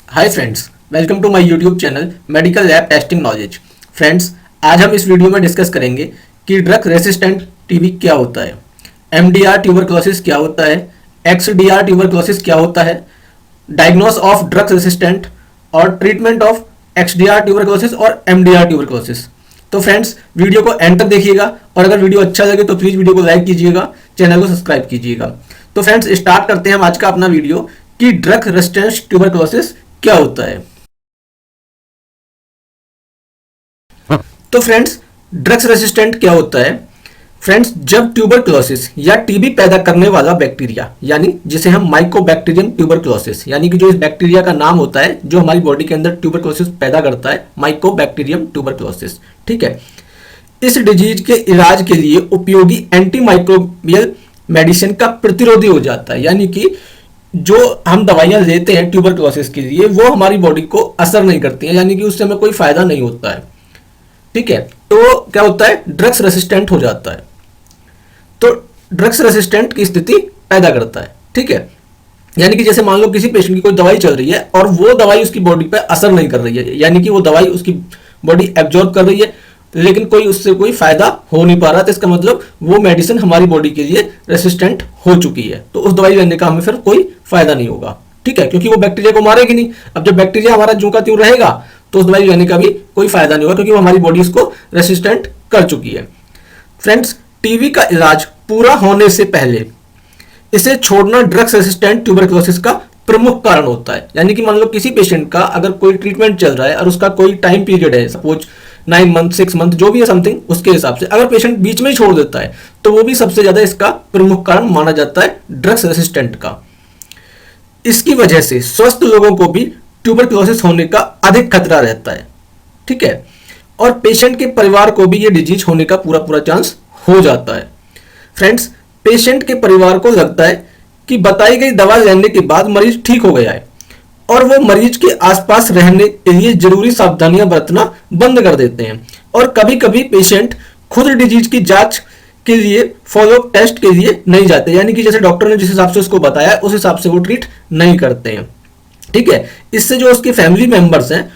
Hi friends, welcome to my YouTube channel medical lab testing knowledge. Friends, आज हम इस video में discuss करेंगे कि ड्रग रेसिस्टेंट टीबी क्या होता है, एमडीआर ट्यूबरक्लोसिस क्या होता है, एक्सडीआर ट्यूबरक्लोसिस क्या होता है, डायग्नोस ऑफ ड्रग रेसिस्टेंट और ट्रीटमेंट ऑफ एक्सडीआर ट्यूबरक्लोसिस और एमडीआर ट्यूबरक्लोसिस। तो फ्रेंड्स, वीडियो को एंड तक देखिएगा और अगर वीडियो अच्छा लगे तो प्लीज़ वीडियो को लाइक कीजिएगा, चैनल को सब्सक्राइब कीजिएगा। तो फ्रेंड्स, स्टार्ट करते हैं हम आज का अपना वीडियो कि ड्रग रेसिस्टेंट ट्यूबरक्लोसिस क्या होता है। तो फ्रेंड्स, ड्रग्स रेसिस्टेंट क्या होता है? फ्रेंड्स, जब ट्यूबरक्लोसिस या टीबी पैदा करने वाला बैक्टीरिया, यानी जिसे हम माइकोबैक्टीरियम ट्यूबरक्लोसिस, यानी कि जो इस बैक्टीरिया का नाम होता है जो हमारी बॉडी के अंदर ट्यूबरक्लोसिस पैदा करता है, माइकोबैक्टीरियम ट्यूबरक्लोसिस, ठीक है। इस डिजीज के इलाज के लिए उपयोगी एंटीमाइक्रोबियल मेडिसिन का प्रतिरोधी हो जाता है, यानी कि जो हम दवाइयां लेते हैं ट्यूबरक्लोसिस के लिए वो हमारी बॉडी को असर नहीं करती हैं, यानी कि उससे हमें कोई फायदा नहीं होता है, ठीक है। तो क्या होता है, ड्रग्स रेसिस्टेंट हो जाता है। तो ड्रग्स रेसिस्टेंट की स्थिति पैदा करता है, ठीक है। यानी कि जैसे मान लो किसी पेशेंट की कोई दवाई चल रही है और वो दवाई उसकी बॉडी पे असर नहीं कर रही है, यानी कि वो दवाई उसकी बॉडी एब्जॉर्ब कर रही है लेकिन उससे कोई फायदा हो नहीं पा रहा, तो इसका मतलब वो मेडिसिन हमारी बॉडी के लिए रेसिस्टेंट हो चुकी है, तो उस दवाई लेने का हमें फिर कोई फायदा नहीं होगा, ठीक है, क्योंकि वो बैक्टीरिया को मारेगी नहीं। अब जब बैक्टीरिया हमारा ज्यों का त्यों रहेगा तो उस दवाई लेने का भी कोई फायदा नहीं होगा, क्योंकि वो हमारी बॉडी उसको रेसिस्टेंट कर चुकी है। फ्रेंड्स, टीबी का इलाज पूरा होने से पहले इसे छोड़ना ड्रग्स रेसिस्टेंट ट्यूबरक्लोसिस का प्रमुख कारण होता है। यानी कि मान लो किसी पेशेंट का अगर कोई ट्रीटमेंट चल रहा है और उसका कोई टाइम पीरियड है, सपोज 9 मंथ 6 मंथ जो भी है समथिंग, उसके हिसाब से अगर पेशेंट बीच में ही छोड़ देता है तो वो भी सबसे ज्यादा इसका प्रमुख कारण माना जाता है ड्रग्स रेसिस्टेंट का। इसकी वजह से स्वस्थ लोगों को भी ट्यूबरक्लोसिस होने का अधिक खतरा रहता है, ठीक है, और पेशेंट के परिवार को भी ये डिजीज होने का पूरा चांस हो जाता है। फ्रेंड्स, पेशेंट के परिवार को लगता है कि बताई गई दवा लेने के बाद मरीज ठीक हो गया है और वो मरीज के आसपास रहने के लिए जरूरी सावधानियां बरतना बंद कर देते हैं, और कभी कभी पेशेंट खुद डिजीज की जांच के लिए फॉलोअप टेस्ट के लिए नहीं जाते, यानी कि जैसे डॉक्टर ने जिस हिसाब से उसको बताया उस हिसाब से वो ट्रीट नहीं करते हैं, ठीक है। इससे जो उसके फैमिली मेंबर्स हैं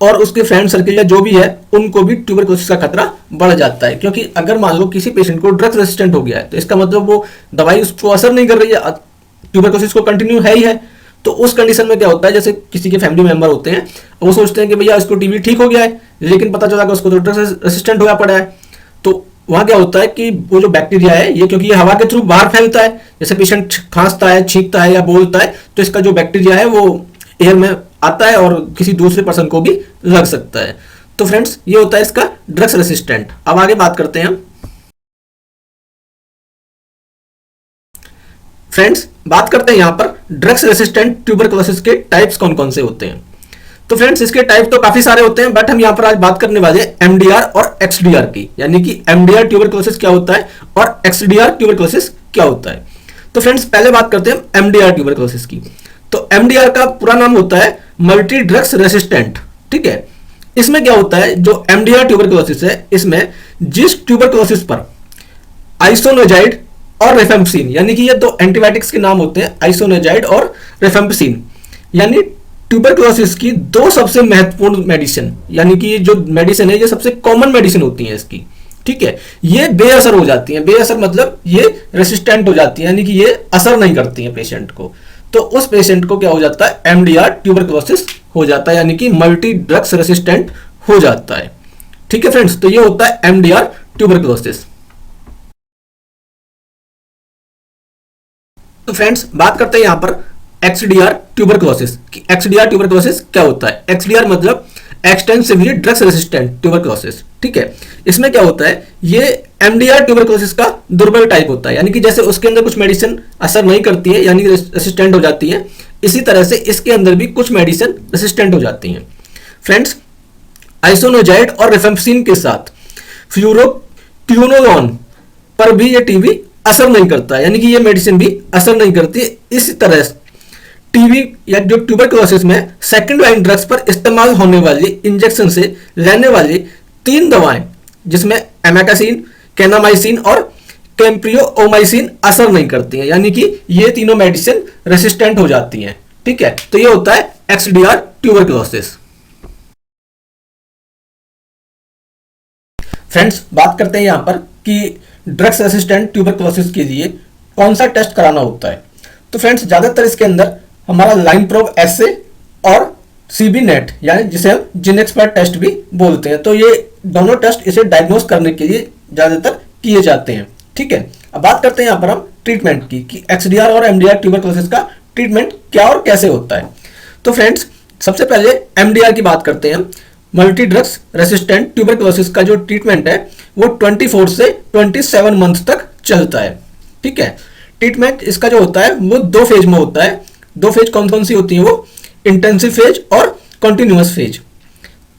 और उसके फ्रेंड सर्किल या जो भी है उनको भी ट्यूबरक्लोसिस का खतरा बढ़ जाता है, क्योंकि अगर मान लो किसी पेशेंट को ड्रग्स रेसिस्टेंट हो गया है तो इसका मतलब वो दवाई उसको असर नहीं कर रही है, ट्यूबरक्लोसिस को कंटिन्यू है ही है। तो उस कंडीशन में क्या होता है, जैसे किसी के फैमिली मेंबर होते हैं वो सोचते हैं कि भैया इसको टीबी ठीक हो गया है, लेकिन पता चला कि उसको तो ड्रग्स रेसिस्टेंट होया पड़ा है। तो वहां क्या होता है कि वो जो बैक्टीरिया है ये, क्योंकि ये हवा के थ्रू बाहर फैलता है, जैसे पेशेंट खांसता है, छींकता है या बोलता है तो इसका जो बैक्टीरिया है वो एयर में आता है और किसी दूसरे पर्सन को भी लग सकता है। तो फ्रेंड्स, ये होता है इसका ड्रग्स रेसिस्टेंट। अब आगे बात करते हैं फ्रेंड्स, बात करते हैं यहां पर ड्रग्स रेसिस्टेंट ट्यूबरक्लोसिस के टाइप्स कौन कौन से होते हैं। तो फ्रेंड्स, इसके टाइप तो काफी सारे होते हैं, बट हम यहां पर आज बात करने वाले हैं एमडीआर और एक्सडीआर की, यानी कि एमडीआर ट्यूबरक्लोसिस क्या होता है और एक्सडीआर ट्यूबरक्लोसिस क्या होता है। तो फ्रेंड्स, पहले बात करते हैं एमडीआर ट्यूबरक्लोसिस की। तो एमडीआर का पूरा नाम होता है मल्टी ड्रग्स रेसिस्टेंट, ठीक है। इसमें क्या होता है, जो एमडीआर ट्यूबरक्लोसिस है इसमें जिस ट्यूबरक्लोसिस पर आइसोनोजाइड और रेफेम्पसिन, यानी कि ये दो एंटीबायोटिक्स के नाम होते हैं, आइसोनोजाइड और रेफेम्पसिन, यानी ट्यूबरक्लोसिस की दो सबसे महत्वपूर्ण मेडिसिन, यानी कि जो मेडिसिन है ये सबसे कॉमन मेडिसिन होती है इसकी, ठीक है, ये बेअसर हो जाती हैं। बेअसर मतलब ये रेसिस्टेंट हो जाती है, यानी कि ये असर नहीं करती हैं पेशेंट को। तो उस पेशेंट को क्या हो जाता है, एमडीआर ट्यूबरक्लोसिस हो जाता है, यानी कि मल्टी ड्रग्स रेसिस्टेंट हो जाता है, ठीक है फ्रेंड्स। तो ये होता है एमडीआर ट्यूबरक्लोसिस। तो फ्रेंड्स, बात करते हैं यहां पर एक्सडीआर ट्यूबरक्लोसिस कि एक्सडीआर ट्यूबरक्लोसिस क्या होता है। एक्सडीआर मतलब एक्सटेंसिवली ड्रग्स रेसिस्टेंट ट्यूबरक्लोसिस, ठीक है। इसमें क्या होता है, ये एमडीआर ट्यूबरक्लोसिस का दुर्बल टाइप होता है, यानी कि जैसे उसके अंदर कुछ मेडिसिन असर नहीं करती है यानी रेसिस्टेंट हो जाती है, इसी तरह से इसके अंदर भी कुछ मेडिसिन रेसिस्टेंट हो जाती हैं। फ्रेंड्स, आइसोनोजाइड और रेफेम्पसिन के साथ फ्लूरोक्विनोलोन पर भी ये टीबी असर नहीं करता, यानी कि ये मेडिसिन भी असर नहीं करती। इसी तरह टीबी या जो ट्यूबरक्लोसिस में सेकंड लाइन ड्रग्स पर इस्तेमाल होने वाली इंजेक्शन से लेने वाली 3 दवाएं, जिसमें एमेकासिन, केनामाइसिन और कैम्प्रियोमाइसिन असर नहीं करती हैं, यानी कि ये तीनों मेडिसिन रेसिस्टेंट हो जाती हैं, ठीक है। तो ये होता है XDR ट्यूबरक्लोसिस। फ्रेंड्स, बात करते हैं यहां पर कि ड्रग्स रेसिस्टेंट ट्यूबरक्लोसिस के लिए कौन सा टेस्ट कराना होता है। तो फ्रेंड्स, ज्यादातर इसके अंदर हमारा लाइन प्रोब एसए और सीबी नेट यानी जिसे हम जिनएक्सपर्ट टेस्ट भी बोलते हैं, तो ये दोनों टेस्ट इसे डायग्नोस करने के लिए ज्यादातर किए जाते हैं। ठीक है, अब बात करते हैं यहां पर हम ट्रीटमेंट की कि एक्सडीआर और एमडीआर ट्यूबरक्लोसिस का ट्रीटमेंट क्या और कैसे होता है। तो फ्रेंड्स, सबसे पहले एमडीआर की बात करते हैं। मल्टी ड्रग्स रेसिस्टेंट ट्यूबरक्लोसिस का जो ट्रीटमेंट है वो 24 से 27 मंथ तक चलता है। ठीक है, ट्रीटमेंट इसका जो होता है वो 2 फेज में होता है। 2 फेज कौन कौन सी होती है, वो इंटेंसिव फेज और कॉन्टिन्यूअस फेज।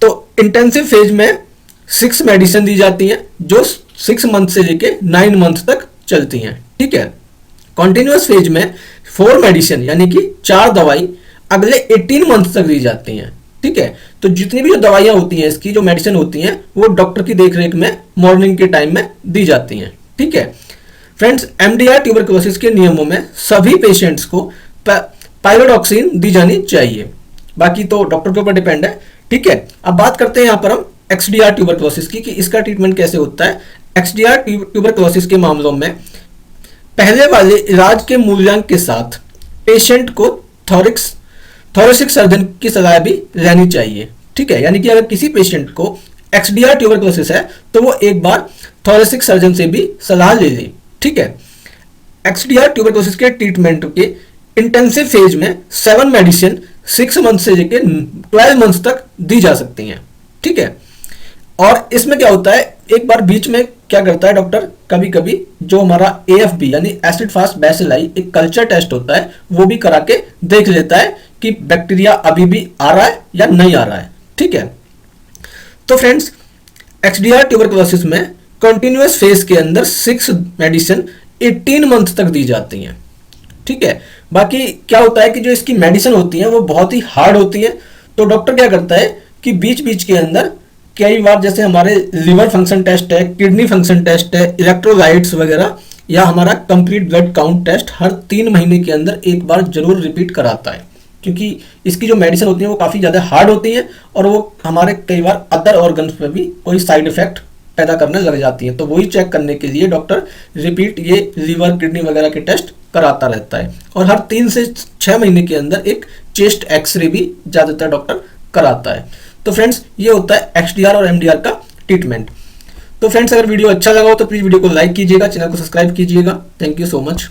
तो इंटेंसिव फेज में 6 मेडिसिन दी जाती हैं जो 6 मंथ से लेके 9 मंथ तक चलती हैं। ठीक है, कॉन्टिन्यूअस फेज में 4 मेडिसिन यानी कि 4 दवाई अगले 18 मंथ तक दी जाती हैं। ठीक है, तो जितनी भी जो दवाइयां होती हैं, इसकी जो मेडिसिन होती हैं, वो डॉक्टर की देखरेख में मॉर्निंग के टाइम में दी जाती हैं। ठीक है फ्रेंड्स, एमडीआर ट्यूबरक्लोसिस के नियमों में सभी पेशेंट्स को पाइरोडॉक्सिन दी जानी चाहिए, बाकी तो डॉक्टर के ऊपर डिपेंड है। ठीक है, अब बात करते हैं यहां पर हम एक्सडीआर ट्यूबरक्लोसिस की कि इसका ट्रीटमेंट कैसे होता है। एक्सडीआर ट्यूबरक्लोसिस के मामलों में पहले वाले इलाज के मूल्यांकन के साथ पेशेंट को थोरेसिक सर्जन की सलाह भी लेनी चाहिए। ठीक है, यानी कि अगर किसी पेशेंट को एक्सडीआर ट्यूबरक्लोसिस है तो वो एक बार थोरेसिक सर्जन से भी सलाह ले ले। ठीक है, एक्सडीआर ट्यूबरक्लोसिस के ट्रीटमेंट के इंटेंसिव फेज में 7 मेडिसिन 6 मंथ से लेकर 12 मंथ तक दी जा सकती हैं। ठीक है, और इसमें क्या होता है, एक बार बीच में क्या करता है डॉक्टर, कभी कभी जो हमारा एएफबी यानी एसिड फास्ट बैसिलाई एक कल्चर टेस्ट होता है, वो भी करा के देख लेता है कि बैक्टीरिया अभी भी आ रहा है या नहीं आ रहा है। ठीक है, तो फ्रेंड्स, एक्सडीआर ट्यूबरक्लोसिस में कंटिन्यूअस फेज के अंदर 6 मेडिसिन 18 मंथ तक दी जाती हैं। ठीक है, बाकी क्या होता है कि जो इसकी मेडिसिन होती है वो बहुत ही हार्ड होती है, तो डॉक्टर क्या करता है कि बीच बीच के अंदर कई बार जैसे हमारे लिवर फंक्शन टेस्ट है, किडनी फंक्शन टेस्ट है, इलेक्ट्रोलाइट्स वगैरह या हमारा कंप्लीट ब्लड काउंट टेस्ट हर 3 महीने के अंदर एक बार जरूर रिपीट कराता है, क्योंकि इसकी जो मेडिसिन होती है वो काफ़ी ज़्यादा हार्ड होती है और वो हमारे कई बार अदर ऑर्गन्स पे भी कोई साइड इफेक्ट पैदा करने लग जाती है। तो वही चेक करने के लिए डॉक्टर रिपीट ये लिवर किडनी वगैरह के टेस्ट कराता रहता है, और हर 3 से 6 महीने के अंदर एक चेस्ट एक्सरे भी ज़्यादातर डॉक्टर कराता है। तो फ्रेंड्स, ये होता है एक्सडीआर और एमडीआर का ट्रीटमेंट। तो फ्रेंड्स, अगर वीडियो अच्छा लगा हो तो प्लीज़ वीडियो को लाइक कीजिएगा, चैनल को सब्सक्राइब कीजिएगा। Thank you so much.